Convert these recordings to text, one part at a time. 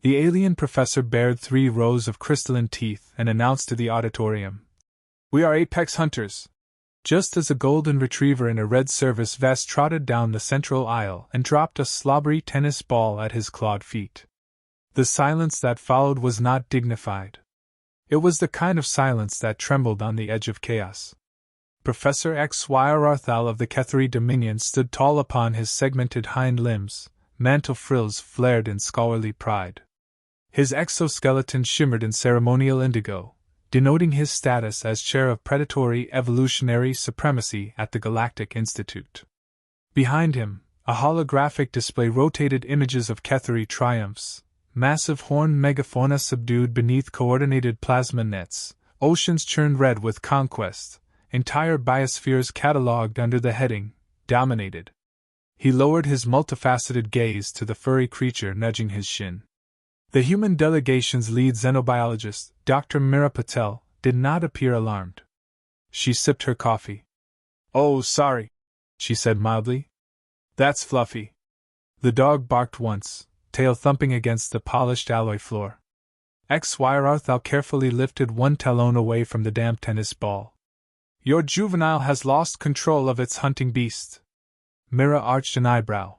The alien professor bared 3 rows of crystalline teeth and announced to the auditorium, "We are apex hunters." Just as a golden retriever in a red service vest trotted down the central aisle and dropped a slobbery tennis ball at his clawed feet. The silence that followed was not dignified. It was the kind of silence that trembled on the edge of chaos. Professor XYRthal of the Ketheri Dominion stood tall upon his segmented hind limbs, mantle frills flared in scholarly pride. His exoskeleton shimmered in ceremonial indigo, denoting his status as chair of predatory evolutionary supremacy at the Galactic Institute. Behind him, a holographic display rotated images of Ketheri triumphs, massive horned megafauna subdued beneath coordinated plasma nets, oceans churned red with conquest, entire biospheres catalogued under the heading, dominated. He lowered his multifaceted gaze to the furry creature nudging his shin. The human delegation's lead xenobiologist, Dr. Mira Patel, did not appear alarmed. She sipped her coffee. "Oh, sorry," she said mildly. "That's Fluffy." The dog barked once, tail thumping against the polished alloy floor. XYRthal carefully lifted one talon away from the damp tennis ball. "Your juvenile has lost control of its hunting beast." Mira arched an eyebrow.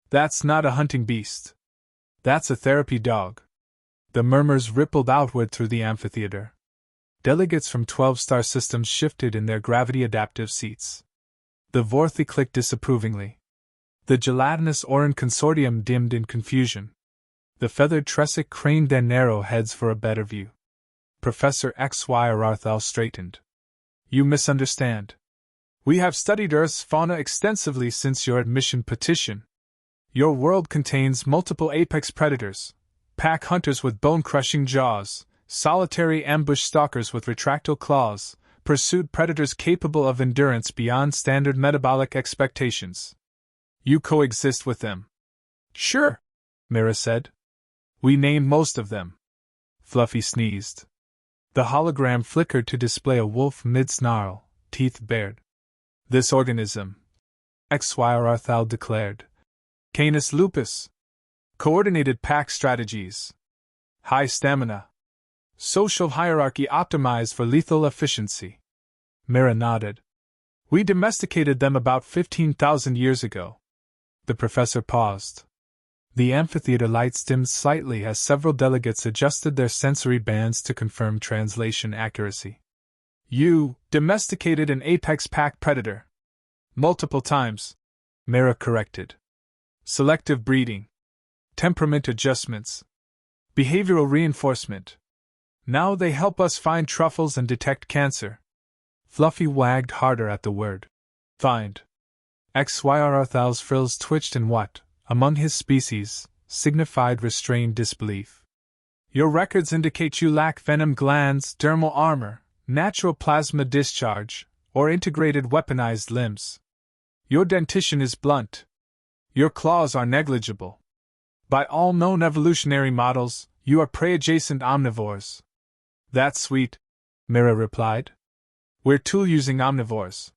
"That's not a hunting beast. That's a therapy dog." The murmurs rippled outward through the amphitheater. Delegates from 12 star systems shifted in their gravity-adaptive seats. The Vorthi clicked disapprovingly. The gelatinous Orin consortium dimmed in confusion. The feathered Tresic craned their narrow heads for a better view. Professor XYRthal straightened. "You misunderstand. We have studied Earth's fauna extensively since your admission petition. Your world contains multiple apex predators, pack hunters with bone-crushing jaws, solitary ambush stalkers with retractile claws, pursued predators capable of endurance beyond standard metabolic expectations. You coexist with them." "Sure," Mira said. "We named most of them." Fluffy sneezed. The hologram flickered to display a wolf mid-snarl, teeth bared. "This organism," XYRthal declared. "Canis lupus. Coordinated pack strategies. High stamina. Social hierarchy optimized for lethal efficiency." Mira nodded. "We domesticated them about 15,000 years ago." The professor paused. The amphitheater lights dimmed slightly as several delegates adjusted their sensory bands to confirm translation accuracy. "You domesticated an apex pack predator." "Multiple times," Mira corrected. "Selective breeding. Temperament adjustments. Behavioral reinforcement. Now they help us find truffles and detect cancer." Fluffy wagged harder at the word. "Find." XYRthal's frills twitched in what, among his species, signified restrained disbelief. "Your records indicate you lack venom glands, dermal armor, natural plasma discharge, or integrated weaponized limbs. Your dentition is blunt. Your claws are negligible. By all known evolutionary models, you are prey-adjacent omnivores." "That's sweet," Mira replied. "We're tool-using omnivores."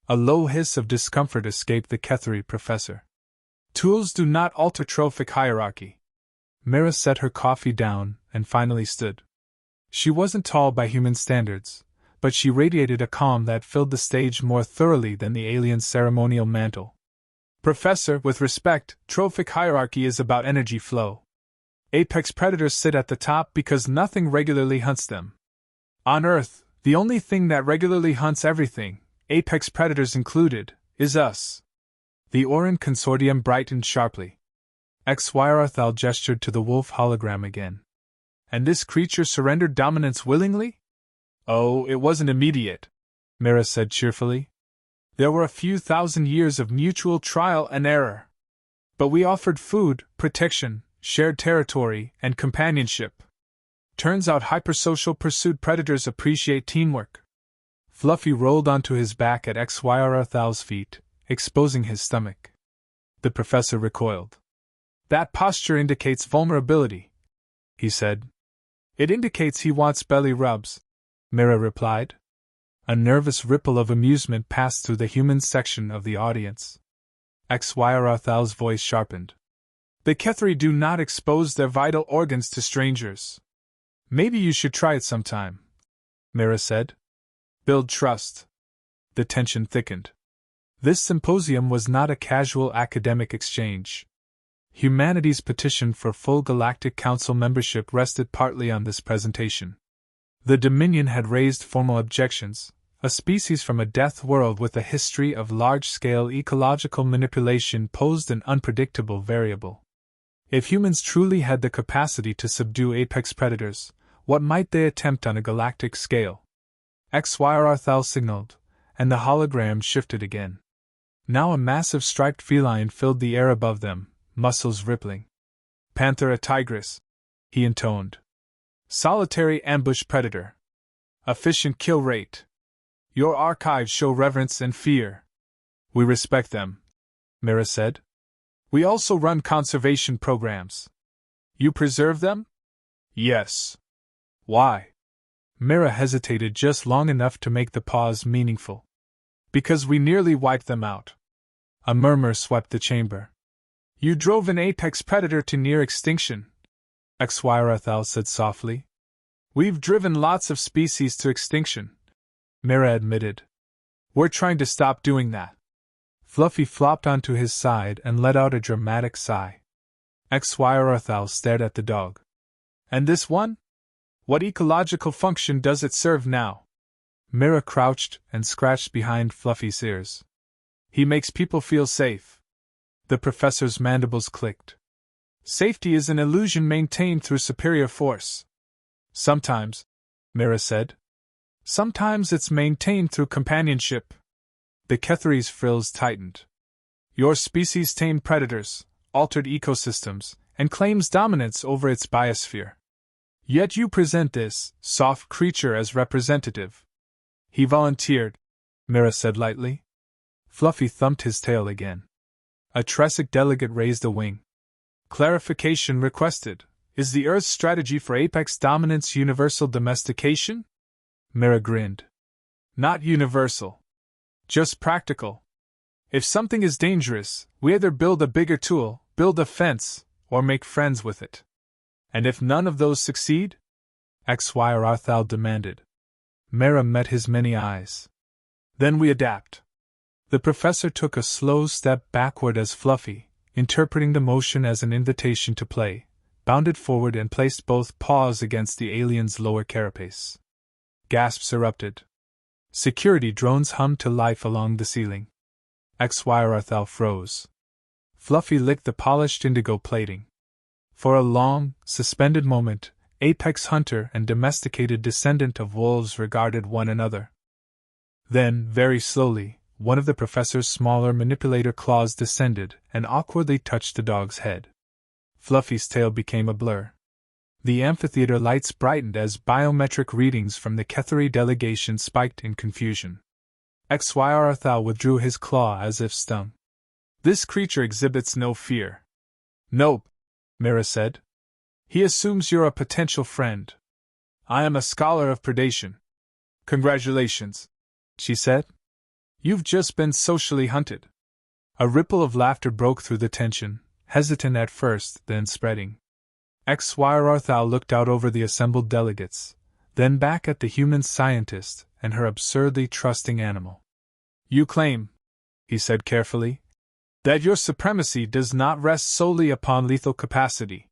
A low hiss of discomfort escaped the Ketheri professor. "Tools do not alter trophic hierarchy." Mira set her coffee down and finally stood. She wasn't tall by human standards, but she radiated a calm that filled the stage more thoroughly than the alien's ceremonial mantle. "Professor, with respect, trophic hierarchy is about energy flow. Apex predators sit at the top because nothing regularly hunts them. On Earth, the only thing that regularly hunts everything, apex predators included, is us." The Orin consortium brightened sharply. XYRthal gestured to the wolf hologram again. "And this creature surrendered dominance willingly?" "Oh, it wasn't immediate," Mira said cheerfully. "There were a few thousand years of mutual trial and error. But we offered food, protection, shared territory, and companionship. Turns out hypersocial pursued predators appreciate teamwork." Fluffy rolled onto his back at XYRthal's feet, exposing his stomach. The professor recoiled. "That posture indicates vulnerability," he said. "It indicates he wants belly rubs," Mira replied. A nervous ripple of amusement passed through the human section of the audience. XYRthal's voice sharpened. The Kethri do not expose their vital organs to strangers. Maybe you should try it sometime, Mira said. Build trust. The tension thickened. This symposium was not a casual academic exchange. Humanity's petition for full Galactic Council membership rested partly on this presentation. The Dominion had raised formal objections. A species from a death world with a history of large-scale ecological manipulation posed an unpredictable variable. If humans truly had the capacity to subdue apex predators, what might they attempt on a galactic scale? XYR signaled, and the hologram shifted again. Now a massive striped feline filled the air above them, muscles rippling. Panthera tigris, he intoned. Solitary ambush predator. Efficient kill rate. Your archives show reverence and fear. We respect them, Mira said. We also run conservation programs. You preserve them? Yes. Why? Mira hesitated just long enough to make the pause meaningful. Because we nearly wiped them out. A murmur swept the chamber. You drove an apex predator to near extinction, XYR said softly. We've driven lots of species to extinction, Mira admitted. We're trying to stop doing that. Fluffy flopped onto his side and let out a dramatic sigh. XYR stared at the dog. And this one? What ecological function does it serve now? Mira crouched and scratched behind Fluffy's ears. He makes people feel safe. The professor's mandibles clicked. Safety is an illusion maintained through superior force. Sometimes, Mira said. Sometimes it's maintained through companionship. The Kethri's frills tightened. Your species tamed predators, altered ecosystems, and claims dominance over its biosphere. Yet you present this soft creature as representative. He volunteered, Mira said lightly. Fluffy thumped his tail again. A Tresic delegate raised a wing. Clarification requested. Is the Earth's strategy for apex dominance universal domestication? Mira grinned. Not universal. Just practical. If something is dangerous, we either build a bigger tool, build a fence, or make friends with it. And if none of those succeed? XYR demanded. Mira met his many eyes. Then we adapt. The professor took a slow step backward as Fluffy, interpreting the motion as an invitation to play, bounded forward and placed both paws against the alien's lower carapace. Gasps erupted. Security drones hummed to life along the ceiling. XYR froze. Fluffy licked the polished indigo plating. For a long, suspended moment, apex hunter and domesticated descendant of wolves regarded one another. Then, very slowly, one of the professor's smaller manipulator claws descended and awkwardly touched the dog's head. Fluffy's tail became a blur. The amphitheater lights brightened as biometric readings from the Kethri delegation spiked in confusion. XYR withdrew his claw as if stung. This creature exhibits no fear. Nope, Mira said. He assumes you're a potential friend. I am a scholar of predation. Congratulations, she said. You've just been socially hunted. A ripple of laughter broke through the tension, hesitant at first, then spreading. XYR looked out over the assembled delegates, then back at the human scientist and her absurdly trusting animal. You claim, he said carefully, that your supremacy does not rest solely upon lethal capacity.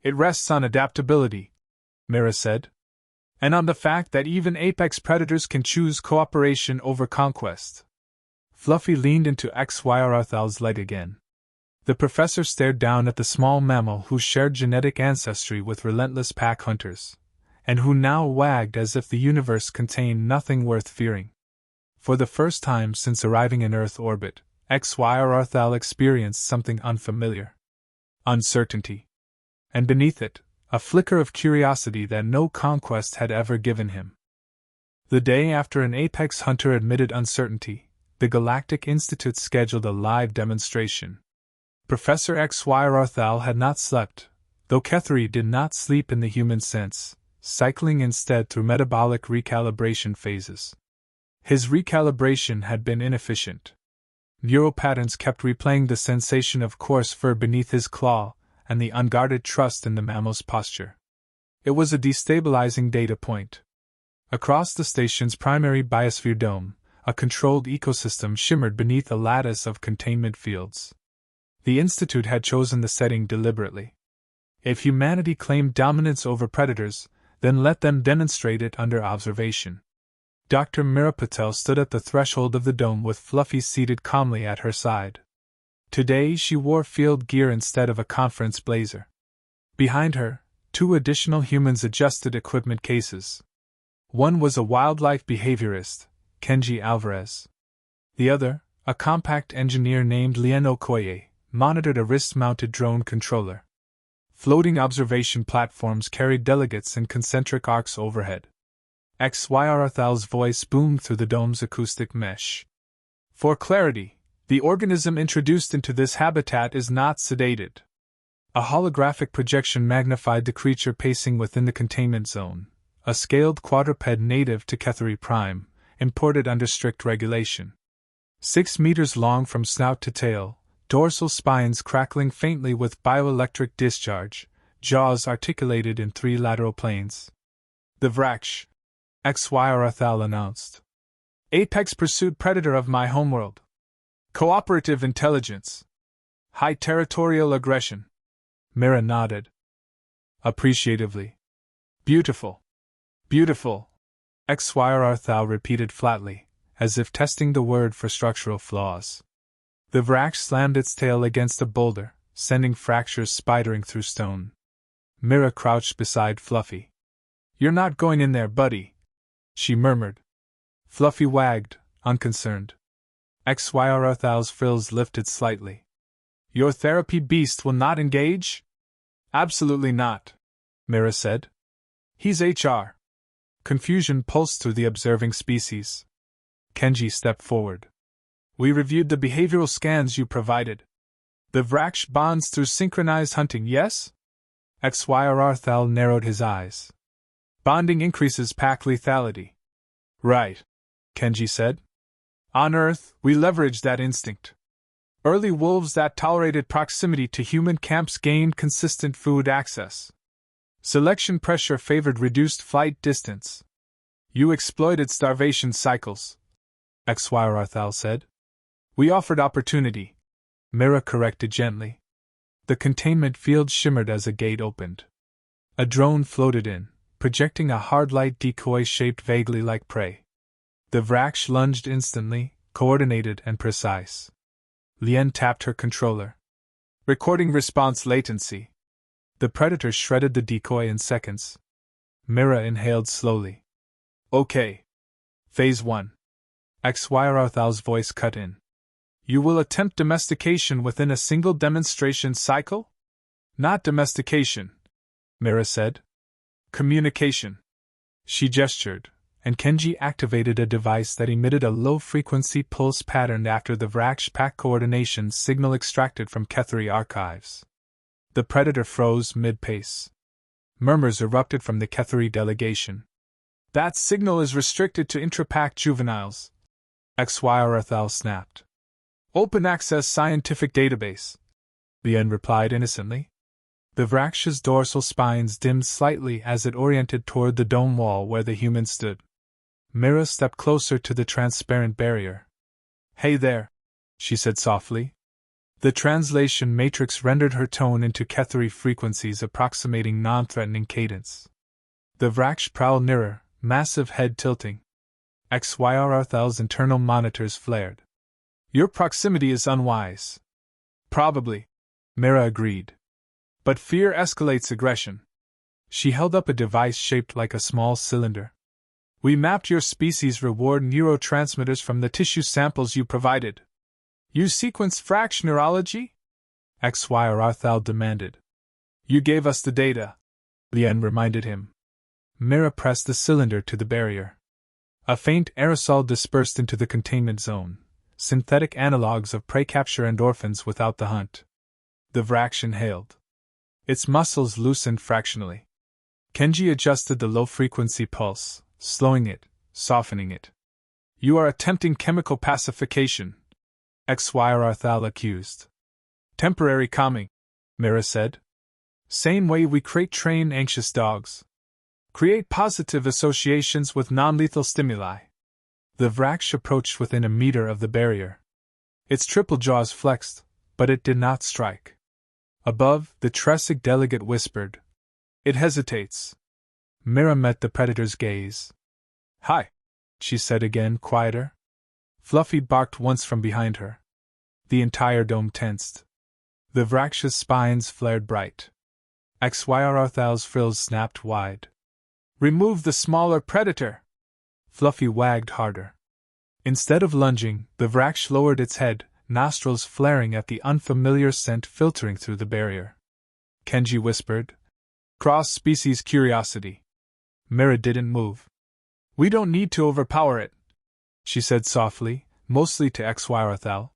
It rests on adaptability, Mira said. And on the fact that even apex predators can choose cooperation over conquest. Fluffy leaned into XYR's leg again. The professor stared down at the small mammal who shared genetic ancestry with relentless pack hunters, and who now wagged as if the universe contained nothing worth fearing. For the first time since arriving in Earth orbit, XYR experienced something unfamiliar. Uncertainty. And beneath it, a flicker of curiosity that no conquest had ever given him. The day after an apex hunter admitted uncertainty, the Galactic Institute scheduled a live demonstration. Professor XYR had not slept, though Kethri did not sleep in the human sense, cycling instead through metabolic recalibration phases. His recalibration had been inefficient. Neural patterns kept replaying the sensation of coarse fur beneath his claw, and the unguarded trust in the mammal's posture. It was a destabilizing data point. Across the station's primary biosphere dome, a controlled ecosystem shimmered beneath a lattice of containment fields. The Institute had chosen the setting deliberately. If humanity claimed dominance over predators, then let them demonstrate it under observation. Dr. Mira Patel stood at the threshold of the dome with Fluffy seated calmly at her side. Today she wore field gear instead of a conference blazer. Behind her, 2 additional humans adjusted equipment cases. One was a wildlife behaviorist, Kenji Alvarez. The other, a compact engineer named Lien Okoye, monitored a wrist-mounted drone controller. Floating observation platforms carried delegates in concentric arcs overhead. XYRThal's voice boomed through the dome's acoustic mesh. For clarity, the organism introduced into this habitat is not sedated. A holographic projection magnified the creature pacing within the containment zone, a scaled quadruped native to Ketheri Prime, imported under strict regulation. 6 meters long from snout to tail, dorsal spines crackling faintly with bioelectric discharge, jaws articulated in 3 lateral planes. The Vraksh, XYRThal announced. Apex pursued predator of my homeworld. Cooperative intelligence. High territorial aggression. Mira nodded. Appreciatively. Beautiful. Beautiful. XYRThal repeated flatly, as if testing the word for structural flaws. The Vraksh slammed its tail against a boulder, sending fractures spidering through stone. Mira crouched beside Fluffy. You're not going in there, buddy, she murmured. Fluffy wagged, unconcerned. XYRThal's frills lifted slightly. Your therapy beast will not engage? Absolutely not, Mira said. He's HR. Confusion pulsed through the observing species. Kenji stepped forward. We reviewed the behavioral scans you provided. The Vraksh bonds through synchronized hunting, yes? XYRThal narrowed his eyes. Bonding increases pack lethality. Right, Kenji said. On Earth, we leveraged that instinct. Early wolves that tolerated proximity to human camps gained consistent food access. Selection pressure favored reduced flight distance. You exploited starvation cycles, XYRThal said. We offered opportunity, Mira corrected gently. The containment field shimmered as a gate opened. A drone floated in, projecting a hard light decoy shaped vaguely like prey. The Vraksh lunged instantly, coordinated and precise. Lien tapped her controller. Recording response latency. The predator shredded the decoy in seconds. Mira inhaled slowly. Okay. Phase 1. XYRThal's voice cut in. You will attempt domestication within a single demonstration cycle? Not domestication, Mira said. Communication. She gestured, and Kenji activated a device that emitted a low-frequency pulse pattern after the Vraksh pack coordination signal extracted from Ketheri archives. The predator froze mid-pace. Murmurs erupted from the Ketheri delegation. That signal is restricted to intra-pack juveniles, XYRThal snapped. Open access scientific database, Lien replied innocently. The Vraksh's dorsal spines dimmed slightly as it oriented toward the dome wall where the human stood. Mira stepped closer to the transparent barrier. Hey there, she said softly. The translation matrix rendered her tone into Ketheri frequencies approximating non-threatening cadence. The Vraksh prowled nearer, massive head tilting. XYRThal's internal monitors flared. Your proximity is unwise. Probably, Mira agreed. But fear escalates aggression. She held up a device shaped like a small cylinder. We mapped your species' reward neurotransmitters from the tissue samples you provided. You sequenced Vraksh neurology? XYRThal demanded. You gave us the data, Lien reminded him. Mira pressed the cylinder to the barrier. A faint aerosol dispersed into the containment zone, synthetic analogues of prey capture endorphins without the hunt. The Vraksh inhaled. Its muscles loosened fractionally. Kenji adjusted the low-frequency pulse, slowing it, softening it. You are attempting chemical pacification, XYRThal accused. Temporary calming, Mira said. Same way we train anxious dogs. Create positive associations with non-lethal stimuli. The Vraksh approached within a meter of the barrier. Its triple jaws flexed, but it did not strike. Above, the Tresic delegate whispered. It hesitates. Mira met the predator's gaze. Hi, she said again, quieter. Fluffy barked once from behind her. The entire dome tensed. The Vraksh's spines flared bright. XYRThal's frills snapped wide. Remove the smaller predator! Fluffy wagged harder. Instead of lunging, the Vraksh lowered its head, nostrils flaring at the unfamiliar scent filtering through the barrier. Kenji whispered. Cross-species curiosity. Mira didn't move. We don't need to overpower it, she said softly, mostly to XYRThal.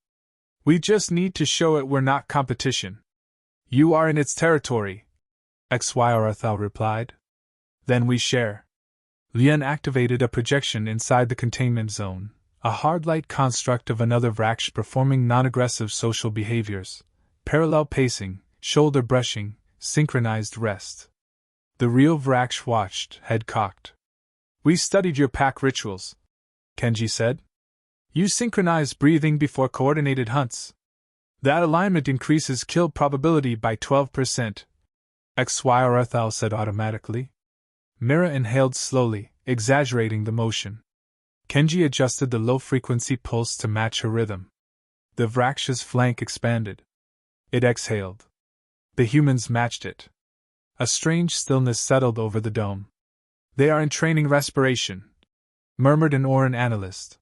We just need to show it we're not competition. You are in its territory, XYRThal replied. Then we share. Lien activated a projection inside the containment zone, a hard light construct of another Vraksh performing non-aggressive social behaviors, parallel pacing, shoulder brushing, synchronized rest. The real Vraksh watched, head cocked. We studied your pack rituals, Kenji said. You synchronize breathing before coordinated hunts. That alignment increases kill probability by 12%, XYRThal said automatically. Mira inhaled slowly, exaggerating the motion. Kenji adjusted the low-frequency pulse to match her rhythm. The Vraksh's flank expanded. It exhaled. The humans matched it. A strange stillness settled over the dome. They are in training respiration, murmured an Oran analyst.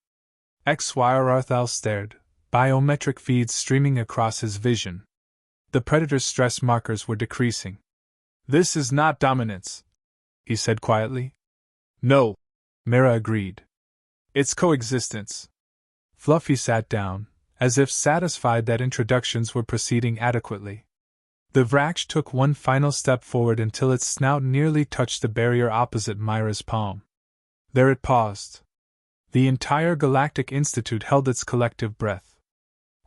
XYRThal stared, biometric feeds streaming across his vision. The predator's stress markers were decreasing. This is not dominance, he said quietly. No, Mira agreed. It's coexistence. Fluffy sat down, as if satisfied that introductions were proceeding adequately. The Vraksh took one final step forward until its snout nearly touched the barrier opposite Myra's palm. There it paused. The entire Galactic Institute held its collective breath.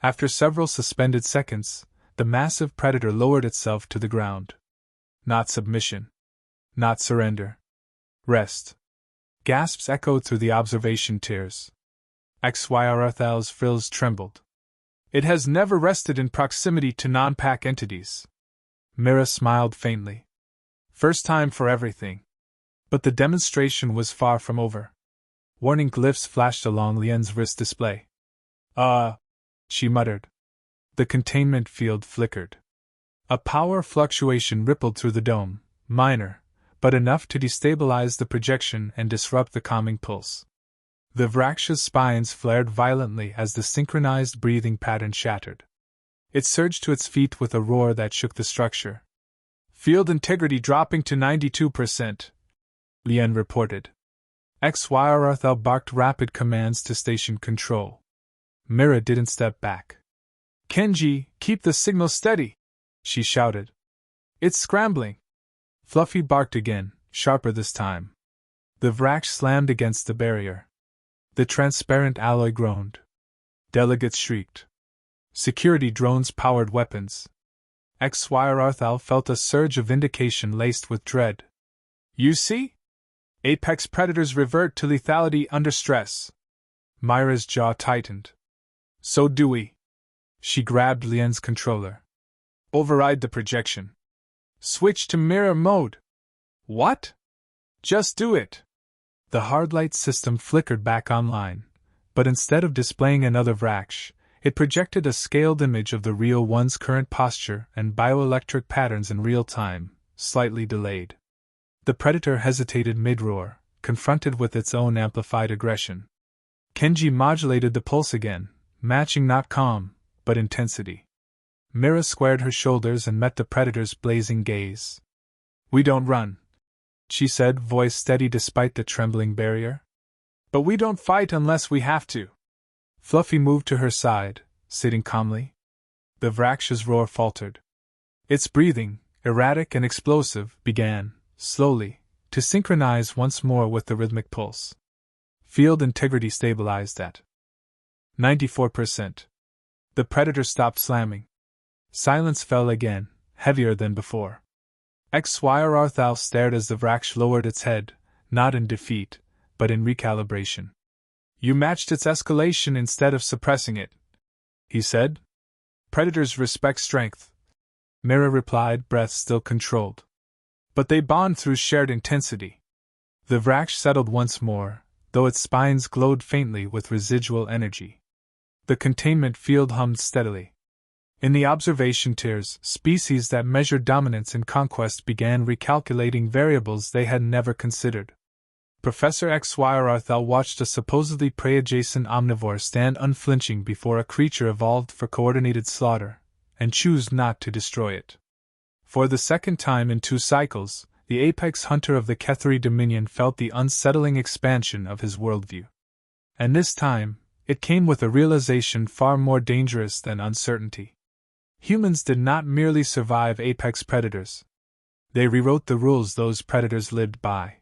After several suspended seconds, the massive predator lowered itself to the ground. Not submission. Not surrender. Rest. Gasps echoed through the observation tiers. XYRThal's frills trembled. It has never rested in proximity to non-pack entities. Mira smiled faintly. First time for everything. But the demonstration was far from over. Warning glyphs flashed along Lien's wrist display. She muttered. The containment field flickered. A power fluctuation rippled through the dome, minor, but enough to destabilize the projection and disrupt the calming pulse. The Vraksh's spines flared violently as the synchronized breathing pattern shattered. It surged to its feet with a roar that shook the structure. Field integrity dropping to 92%, Lien reported. XYRThal barked rapid commands to station control. Mira didn't step back. Kenji, keep the signal steady, she shouted. It's scrambling. Fluffy barked again, sharper this time. The Vraksh slammed against the barrier. The transparent alloy groaned. Delegates shrieked. Security drones powered weapons. XYRThal felt a surge of vindication laced with dread. You see? Apex predators revert to lethality under stress. Myra's jaw tightened. So do we. She grabbed Lien's controller. Override the projection. Switch to mirror mode. What? Just do it. The hard light system flickered back online, but instead of displaying another Vraksh, it projected a scaled image of the real one's current posture and bioelectric patterns in real time, slightly delayed. The predator hesitated mid-roar, confronted with its own amplified aggression. Kenji modulated the pulse again, matching not calm, but intensity. Mira squared her shoulders and met the predator's blazing gaze. We don't run, she said, voice steady despite the trembling barrier. But we don't fight unless we have to. Fluffy moved to her side, sitting calmly. The Vraksh's roar faltered. Its breathing, erratic and explosive, began, slowly, to synchronize once more with the rhythmic pulse. Field integrity stabilized at 94%. The predator stopped slamming. Silence fell again, heavier than before. XYR stared as the Vraksh lowered its head, not in defeat, but in recalibration. You matched its escalation instead of suppressing it, he said. Predators respect strength, Mira replied, breath still controlled. But they bond through shared intensity. The Vraksh settled once more, though its spines glowed faintly with residual energy. The containment field hummed steadily. In the observation tiers, species that measured dominance in conquest began recalculating variables they had never considered. Professor XYR watched a supposedly prey-adjacent omnivore stand unflinching before a creature evolved for coordinated slaughter, and choose not to destroy it. For the second time in 2 cycles, the apex hunter of the Ketheri Dominion felt the unsettling expansion of his worldview. And this time, it came with a realization far more dangerous than uncertainty. Humans did not merely survive apex predators. They rewrote the rules those predators lived by.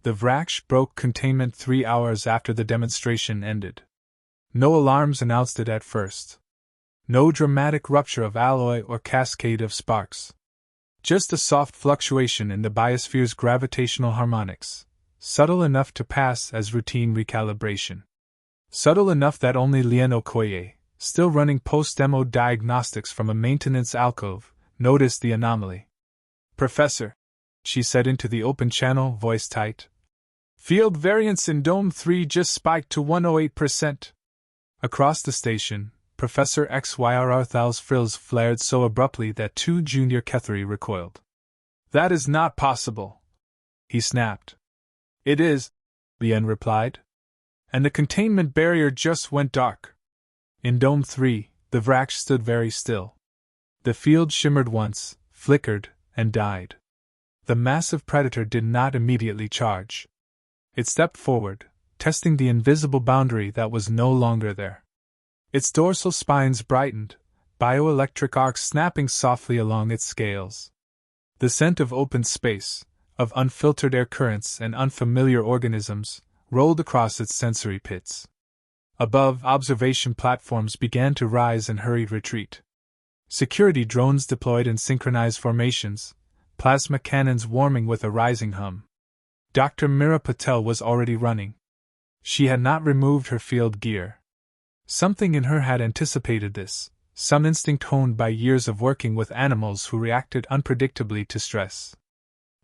The Vraksh broke containment 3 hours after the demonstration ended. No alarms announced it at first. No dramatic rupture of alloy or cascade of sparks. Just a soft fluctuation in the biosphere's gravitational harmonics, subtle enough to pass as routine recalibration. Subtle enough that only Lien Okoye, still running post-demo diagnostics from a maintenance alcove, noticed the anomaly. Professor, she said into the open channel, voice tight. Field variance in Dome 3 just spiked to 108%. Across the station, Professor XYR frills flared so abruptly that 2 junior Ketheri recoiled. That is not possible, he snapped. It is, Lien replied. And the containment barrier just went dark. In Dome 3, the Vraksh stood very still. The field shimmered once, flickered, and died. The massive predator did not immediately charge. It stepped forward, testing the invisible boundary that was no longer there. Its dorsal spines brightened, bioelectric arcs snapping softly along its scales. The scent of open space, of unfiltered air currents and unfamiliar organisms, rolled across its sensory pits. Above, observation platforms began to rise in hurried retreat. Security drones deployed in synchronized formations, plasma cannons warming with a rising hum. Dr. Mira Patel was already running. She had not removed her field gear. Something in her had anticipated this, some instinct honed by years of working with animals who reacted unpredictably to stress.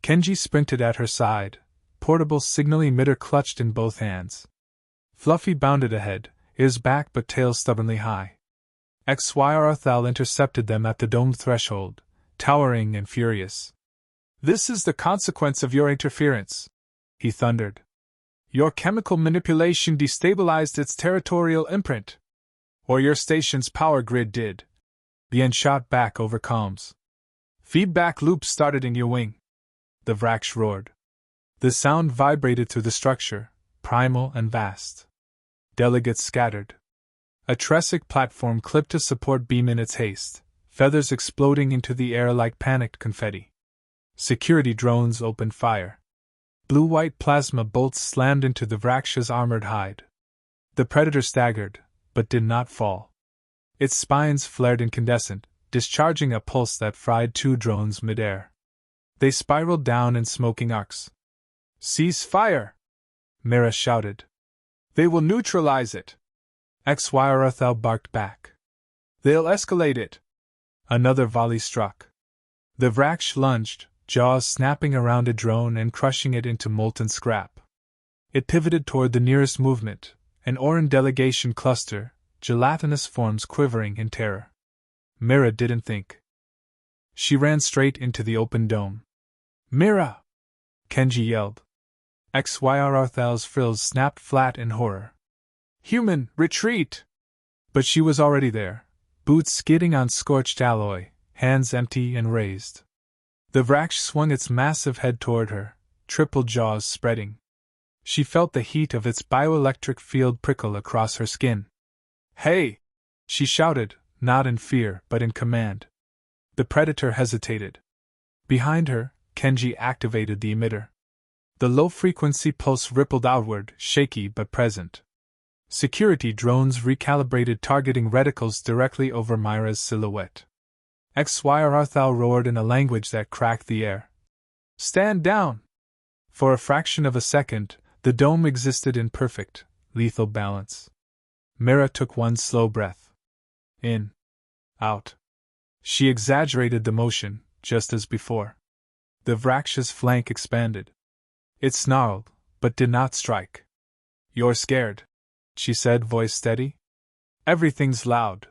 Kenji sprinted at her side, portable signal emitter clutched in both hands. Fluffy bounded ahead, ears back but tail stubbornly high. XYR intercepted them at the domed threshold, towering and furious. This is the consequence of your interference, he thundered. Your chemical manipulation destabilized its territorial imprint. Or your station's power grid did. Lien shot back over comms. Feedback loops started in your wing. The Vraksh roared. The sound vibrated through the structure, primal and vast. Delegates scattered. A Tresic platform clipped a support beam in its haste, feathers exploding into the air like panicked confetti. Security drones opened fire. Blue-white plasma bolts slammed into the Vraksh's armored hide. The predator staggered, but did not fall. Its spines flared incandescent, discharging a pulse that fried 2 drones midair. They spiraled down in smoking arcs. Cease fire! Mira shouted. They will neutralize it! XYR barked back. They'll escalate it! Another volley struck. The Vraksh lunged, jaws snapping around a drone and crushing it into molten scrap. It pivoted toward the nearest movement, an Oran delegation cluster, gelatinous forms quivering in terror. Mira didn't think. She ran straight into the open dome. Mira! Kenji yelled. XYR frills snapped flat in horror. Human, retreat! But she was already there, boots skidding on scorched alloy, hands empty and raised. The Vraksh swung its massive head toward her, triple jaws spreading. She felt the heat of its bioelectric field prickle across her skin. Hey! She shouted, not in fear but in command. The predator hesitated. Behind her, Kenji activated the emitter. The low-frequency pulse rippled outward, shaky but present. Security drones recalibrated targeting reticles directly over Myra's silhouette. XY roared in a language that cracked the air. Stand down! For a fraction of a second, the dome existed in perfect, lethal balance. Mira took one slow breath. In. Out. She exaggerated the motion, just as before. The Vraksha's flank expanded. It snarled, but did not strike. You're scared, she said, voice steady. Everything's loud.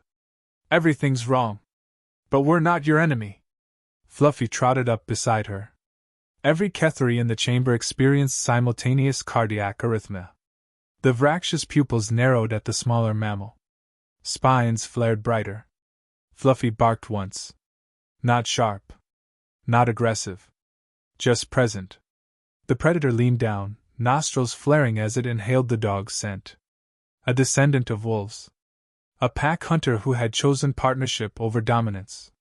Everything's wrong. But we're not your enemy. Fluffy trotted up beside her. Every Kethri in the chamber experienced simultaneous cardiac arrhythmia. The Vraksha's pupils narrowed at the smaller mammal. Spines flared brighter. Fluffy barked once. Not sharp. Not aggressive. Just present. The predator leaned down, nostrils flaring as it inhaled the dog's scent. A descendant of wolves. A pack hunter who had chosen partnership over dominance.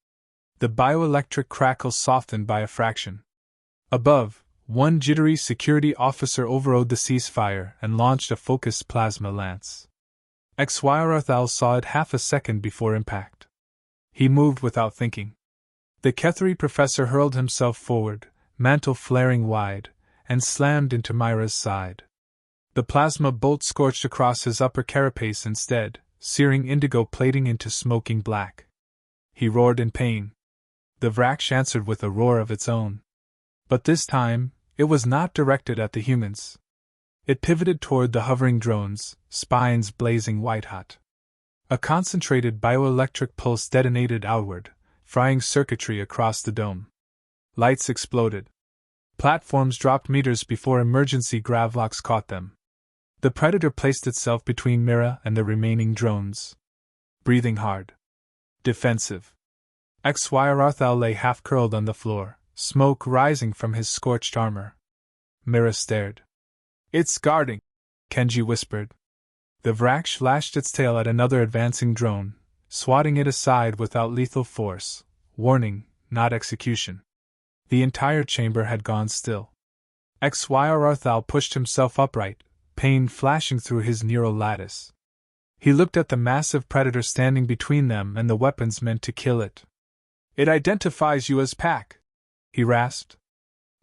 The bioelectric crackle softened by a fraction. Above, one jittery security officer overrode the ceasefire and launched a focused plasma lance. XY saw it half a second before impact. He moved without thinking. The Kethri professor hurled himself forward, mantle flaring wide, and slammed into Myra's side. The plasma bolt scorched across his upper carapace instead, searing indigo plating into smoking black. He roared in pain. The Vraksh answered with a roar of its own. But this time, it was not directed at the humans. It pivoted toward the hovering drones, spines blazing white-hot. A concentrated bioelectric pulse detonated outward, frying circuitry across the dome. Lights exploded. Platforms dropped meters before emergency gravlocks caught them. The predator placed itself between Mira and the remaining drones. Breathing hard. Defensive. XY lay half-curled on the floor, smoke rising from his scorched armor. Mira stared. It's guarding, Kenji whispered. The Vraksh lashed its tail at another advancing drone, swatting it aside without lethal force. Warning, not execution. The entire chamber had gone still. XY pushed himself upright, pain flashing through his neural lattice. He looked at the massive predator standing between them and the weapons meant to kill it. It identifies you as pack, he rasped.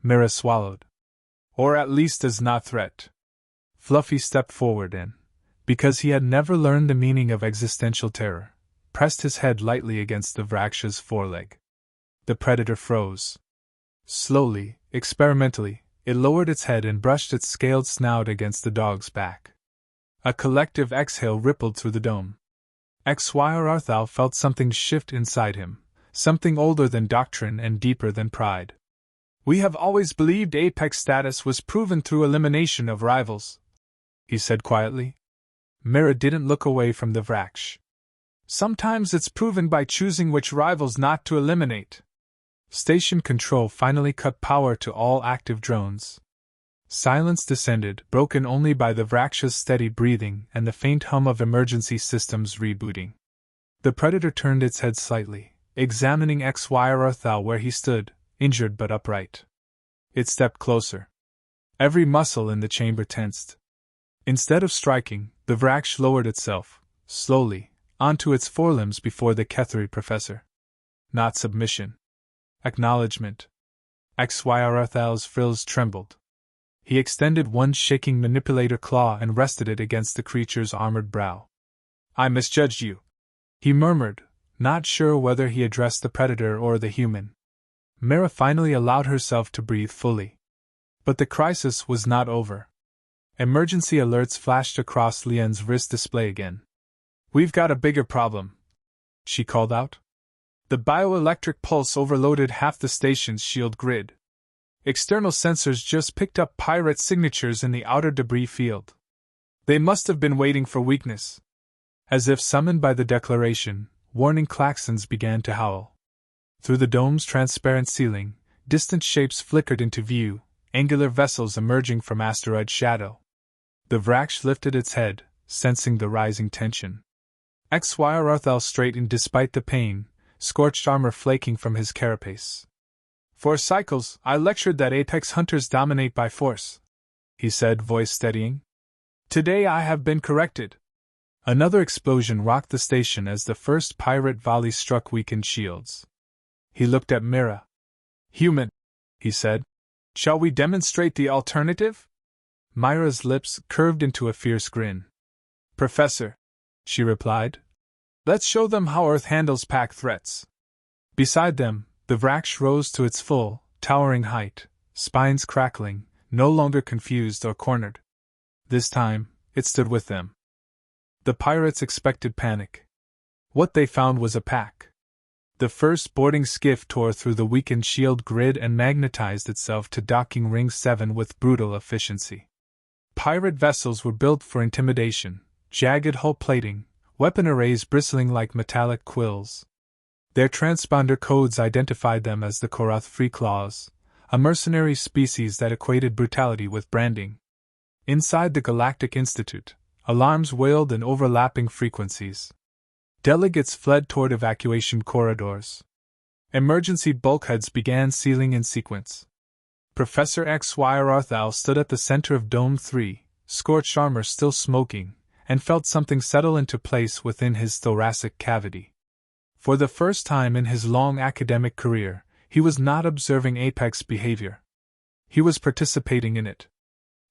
Mira swallowed. Or at least as not threat. Fluffy stepped forward and, because he had never learned the meaning of existential terror, pressed his head lightly against the Vraksha's foreleg. The predator froze. Slowly, experimentally, it lowered its head and brushed its scaled snout against the dog's back. A collective exhale rippled through the dome. XY felt something shift inside him, something older than doctrine and deeper than pride. We have always believed apex status was proven through elimination of rivals, he said quietly. Mira didn't look away from the Vraksh. Sometimes it's proven by choosing which rivals not to eliminate. Station control finally cut power to all active drones. Silence descended, broken only by the Vraksha's steady breathing and the faint hum of emergency systems rebooting. The predator turned its head slightly, examining XY where he stood, injured but upright. It stepped closer. Every muscle in the chamber tensed. Instead of striking, the Vraksh lowered itself, slowly, onto its forelimbs before the Kethri professor. Not submission. Acknowledgement. XY frills trembled. He extended one shaking manipulator claw and rested it against the creature's armored brow. I misjudged you, he murmured, not sure whether he addressed the predator or the human. Mira finally allowed herself to breathe fully. But the crisis was not over. Emergency alerts flashed across Lien's wrist display again. We've got a bigger problem, she called out. The bioelectric pulse overloaded half the station's shield grid. External sensors just picked up pirate signatures in the outer debris field. They must have been waiting for weakness. As if summoned by the declaration, warning klaxons began to howl. Through the dome's transparent ceiling, distant shapes flickered into view, angular vessels emerging from asteroid shadow. The Vraksh lifted its head, sensing the rising tension. XY straightened despite the pain, scorched armor flaking from his carapace. For cycles, I lectured that apex hunters dominate by force, he said, voice steadying. Today I have been corrected. Another explosion rocked the station as the first pirate volley struck weakened shields. He looked at Mira. Human, he said. Shall we demonstrate the alternative? Mira's lips curved into a fierce grin. Professor, she replied. Let's show them how Earth handles pack threats. Beside them, the Vraksh rose to its full, towering height, spines crackling, no longer confused or cornered. This time, it stood with them. The pirates expected panic. What they found was a pack. The first boarding skiff tore through the weakened shield grid and magnetized itself to docking ring 7 with brutal efficiency. Pirate vessels were built for intimidation, jagged hull plating, weapon arrays bristling like metallic quills. Their transponder codes identified them as the Korath Freeclaws, a mercenary species that equated brutality with branding. Inside the Galactic Institute, alarms wailed in overlapping frequencies. Delegates fled toward evacuation corridors. Emergency bulkheads began sealing in sequence. Professor XY stood at the center of Dome 3, scorched armor still smoking, and felt something settle into place within his thoracic cavity. For the first time in his long academic career, he was not observing Apex behavior. He was participating in it.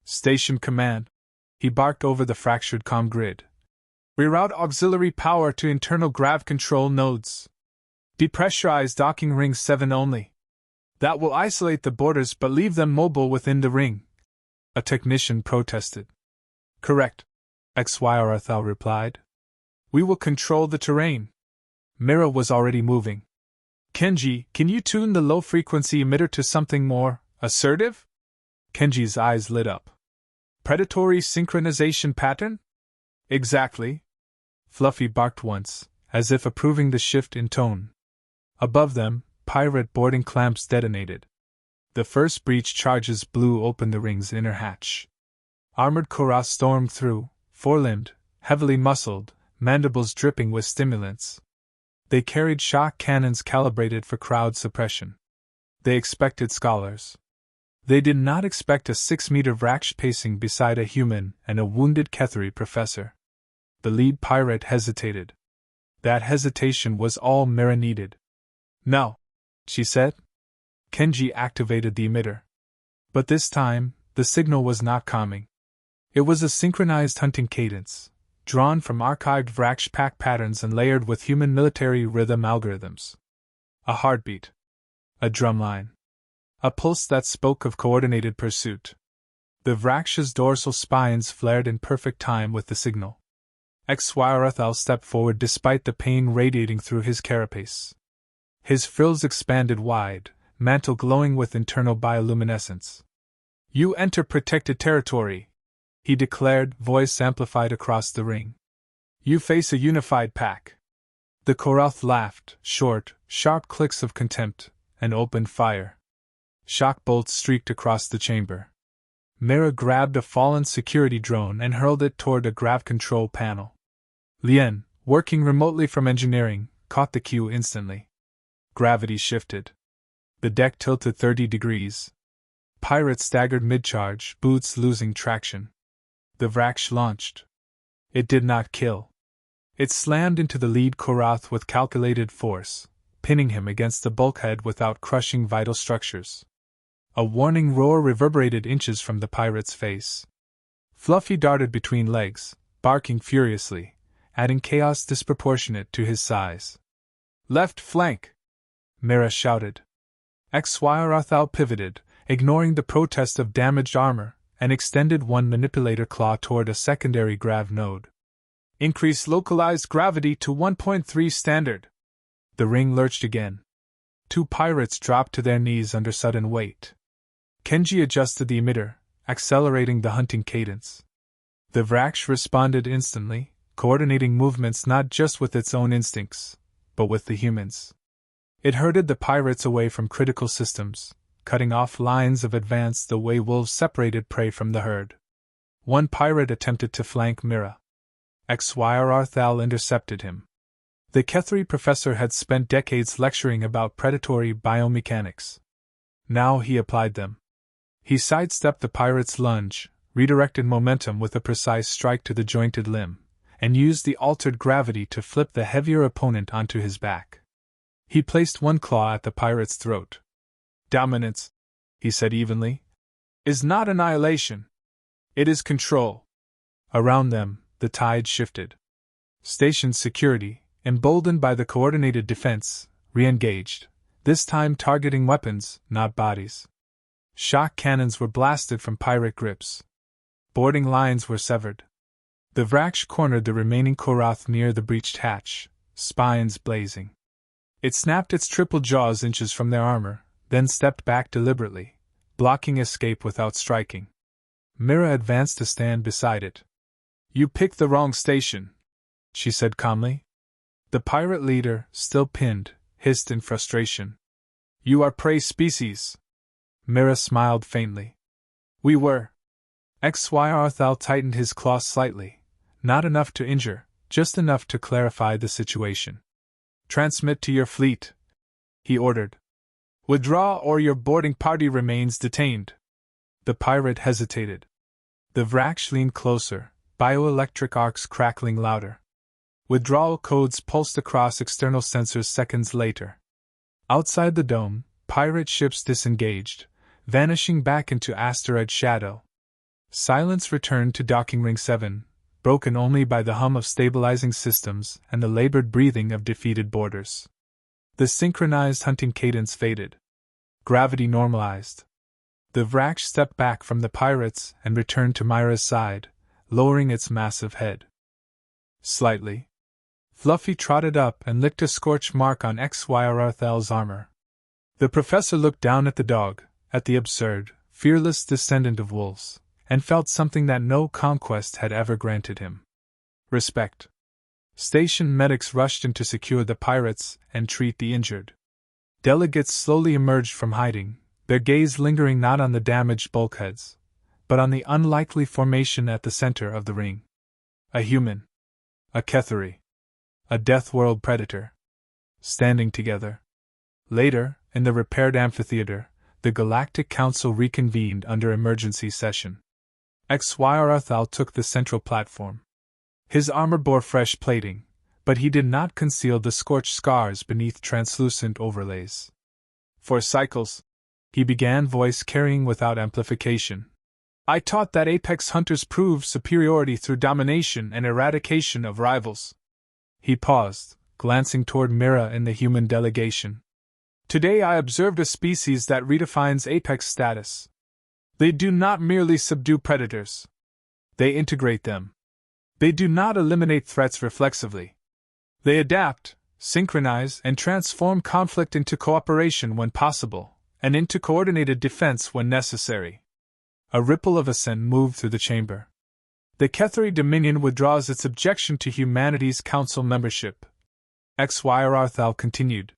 Station command, he barked over the fractured comm grid. Reroute auxiliary power to internal grav control nodes. Depressurize docking ring 7 only. That will isolate the boarders but leave them mobile within the ring. A technician protested. Correct, XY replied. We will control the terrain. Mira was already moving. Kenji, can you tune the low-frequency emitter to something more assertive? Kenji's eyes lit up. Predatory synchronization pattern? Exactly. Fluffy barked once, as if approving the shift in tone. Above them, pirate boarding clamps detonated. The first breach charges blew open the ring's inner hatch. Armored Korath stormed through, four-limbed, heavily muscled, mandibles dripping with stimulants. They carried shock cannons calibrated for crowd suppression. They expected scholars. They did not expect a 6-meter Vraksh pacing beside a human and a wounded Kethri professor. The lead pirate hesitated. That hesitation was all Mira needed. No, she said. Kenji activated the emitter. But this time, the signal was not calming. It was a synchronized hunting cadence, drawn from archived Vraksh pack patterns and layered with human military rhythm algorithms. A heartbeat. A drumline. A pulse that spoke of coordinated pursuit. The Vraksh's dorsal spines flared in perfect time with the signal. XY stepped forward despite the pain radiating through his carapace. His frills expanded wide, mantle glowing with internal bioluminescence. You enter protected territory, he declared, voice amplified across the ring. You face a unified pack. The Korath laughed, short, sharp clicks of contempt, and opened fire. Shock bolts streaked across the chamber. Mira grabbed a fallen security drone and hurled it toward a grav control panel. Lien, working remotely from engineering, caught the cue instantly. Gravity shifted. The deck tilted 30 degrees. Pirate staggered mid-charge, boots losing traction. The Vraksh launched. It did not kill. It slammed into the lead Korath with calculated force, pinning him against the bulkhead without crushing vital structures. A warning roar reverberated inches from the pirate's face. Fluffy darted between legs, barking furiously, adding chaos disproportionate to his size. Left flank! Mira shouted. XY pivoted, ignoring the protest of damaged armor, and extended one manipulator claw toward a secondary grav node. Increase localized gravity to 1.3 standard. The ring lurched again. Two pirates dropped to their knees under sudden weight. Kenji adjusted the emitter, accelerating the hunting cadence. The Vraksh responded instantly, coordinating movements not just with its own instincts, but with the humans. It herded the pirates away from critical systems, cutting off lines of advance the way wolves separated prey from the herd. One pirate attempted to flank Mira. XY intercepted him. The Kethri professor had spent decades lecturing about predatory biomechanics. Now he applied them. He sidestepped the pirate's lunge, redirected momentum with a precise strike to the jointed limb, and used the altered gravity to flip the heavier opponent onto his back. He placed one claw at the pirate's throat. Dominance, he said evenly, is not annihilation. It is control. Around them, the tide shifted. Station security, emboldened by the coordinated defense, re-engaged, this time targeting weapons, not bodies. Shock cannons were blasted from pirate grips. Boarding lines were severed. The Vraksh cornered the remaining Korath near the breached hatch, spines blazing. It snapped its triple jaws inches from their armor, then stepped back deliberately, blocking escape without striking. Mira advanced to stand beside it. You picked the wrong station, she said calmly. The pirate leader, still pinned, hissed in frustration. You are prey species. Mira smiled faintly. We were. XY tightened his claw slightly, not enough to injure, just enough to clarify the situation. Transmit to your fleet, he ordered. Withdraw or your boarding party remains detained. The pirate hesitated. The Vraksh leaned closer, bioelectric arcs crackling louder. Withdrawal codes pulsed across external sensors seconds later. Outside the dome, pirate ships disengaged, vanishing back into asteroid shadow. Silence returned to Docking Ring 7, broken only by the hum of stabilizing systems and the labored breathing of defeated boarders. The synchronized hunting cadence faded. Gravity normalized. The Vraksh stepped back from the pirates and returned to Myra's side, lowering its massive head. Slightly. Fluffy trotted up and licked a scorch mark on XYRTH's armor. The professor looked down at the dog, at the absurd, fearless descendant of wolves, and felt something that no conquest had ever granted him. Respect. Station medics rushed in to secure the pirates and treat the injured. Delegates slowly emerged from hiding, their gaze lingering not on the damaged bulkheads, but on the unlikely formation at the center of the ring. A human. A Kethari. A deathworld predator. Standing together. Later, in the repaired amphitheater, the Galactic Council reconvened under emergency session. XYRTHL took the central platform. His armor bore fresh plating, but he did not conceal the scorched scars beneath translucent overlays. For cycles, he began, voice carrying without amplification. I taught that apex hunters prove superiority through domination and eradication of rivals. He paused, glancing toward Mira and the human delegation. Today I observed a species that redefines apex status. They do not merely subdue predators. They integrate them. They do not eliminate threats reflexively. They adapt, synchronize, and transform conflict into cooperation when possible, and into coordinated defense when necessary. A ripple of assent moved through the chamber. The Kethari Dominion withdraws its objection to humanity's council membership. XYRTHL continued.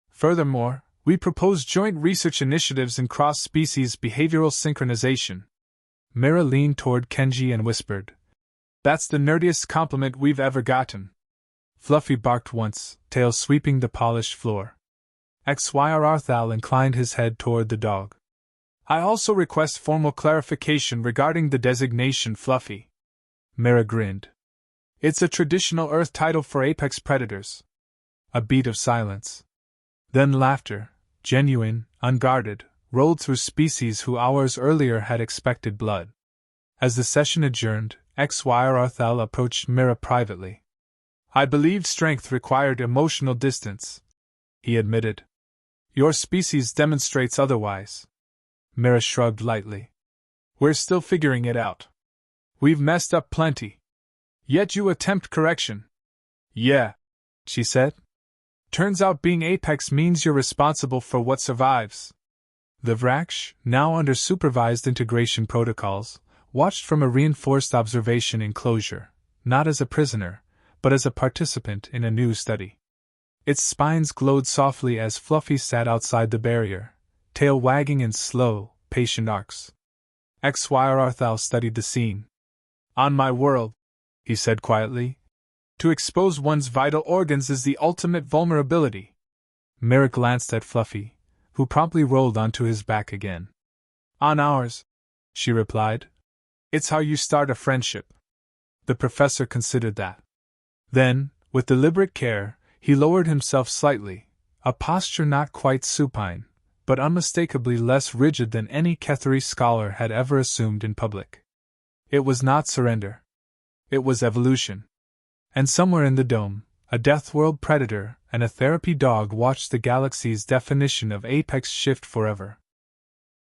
Furthermore, we propose joint research initiatives in cross-species behavioral synchronization. Mira leaned toward Kenji and whispered, That's the nerdiest compliment we've ever gotten. Fluffy barked once, tail sweeping the polished floor. XYRTHL inclined his head toward the dog. I also request formal clarification regarding the designation Fluffy. Mira grinned. It's a traditional Earth title for apex predators. A beat of silence. Then laughter, genuine, unguarded, rolled through species who hours earlier had expected blood. As the session adjourned, XYRTHL approached Mira privately. I believed strength required emotional distance, he admitted. Your species demonstrates otherwise. Mira shrugged lightly. We're still figuring it out. We've messed up plenty. Yet you attempt correction. Yeah, she said. Turns out being apex means you're responsible for what survives. The Vraksh, now under supervised integration protocols, watched from a reinforced observation enclosure, not as a prisoner, but as a participant in a new study. Its spines glowed softly as Fluffy sat outside the barrier, tail wagging in slow, patient arcs. XYRTHL studied the scene. On my world, he said quietly, to expose one's vital organs is the ultimate vulnerability. Mira glanced at Fluffy, who promptly rolled onto his back again. On ours, she replied. It's how you start a friendship. The professor considered that. Then, with deliberate care, he lowered himself slightly, a posture not quite supine, but unmistakably less rigid than any Ketheri scholar had ever assumed in public. It was not surrender. It was evolution. And somewhere in the dome, a deathworld predator and a therapy dog watched the galaxy's definition of apex shift forever.